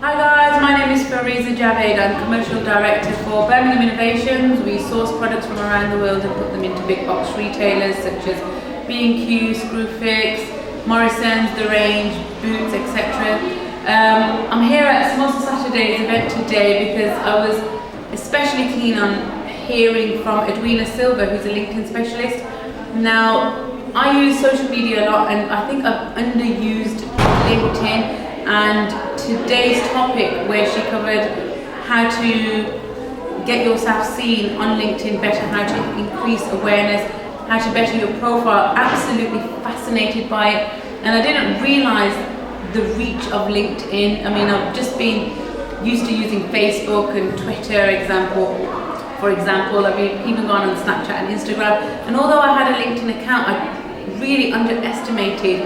Hi guys, my name is Fariza Javed. I'm Commercial Director for Birmingham Innovations. We source products from around the world and put them into big box retailers such as B&Q, Screwfix, Morrison's, The Range, Boots, etc. I'm here at Samosa Saturday's event today because I was especially keen on hearing from Edwina Silva, who's a LinkedIn specialist. Now, I use social media a lot and I think I've underused LinkedIn, and today's topic where she covered how to get yourself seen on LinkedIn better, how to increase awareness, how to better your profile, absolutely fascinated by it. And I didn't realize the reach of LinkedIn. I mean, I've just been used to using Facebook and Twitter for example. I've even gone on Snapchat and Instagram, and although I had a LinkedIn account, I really underestimated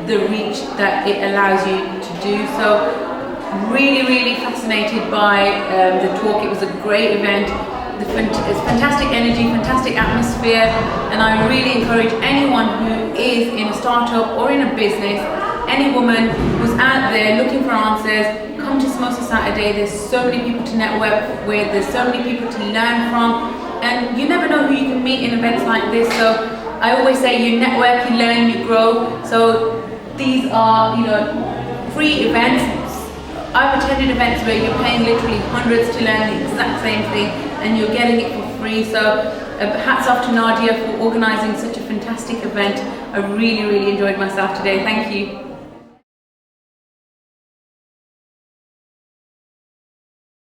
the reach that it allows you to do. So really fascinated by the talk. It was a great event. It's fantastic energy, fantastic atmosphere, and I really encourage anyone who is in a startup or in a business, any woman who's out there looking for answers, come to Samosa Saturday. There's so many people to network with, there's so many people to learn from, and you never know who you can meet in events like this. So I always say you network, you learn, you grow. So these are, free events. I've attended events where you're paying literally hundreds to learn the exact same thing and you're getting it for free. So hats off to Nadia for organising such a fantastic event. I really enjoyed myself today. Thank you.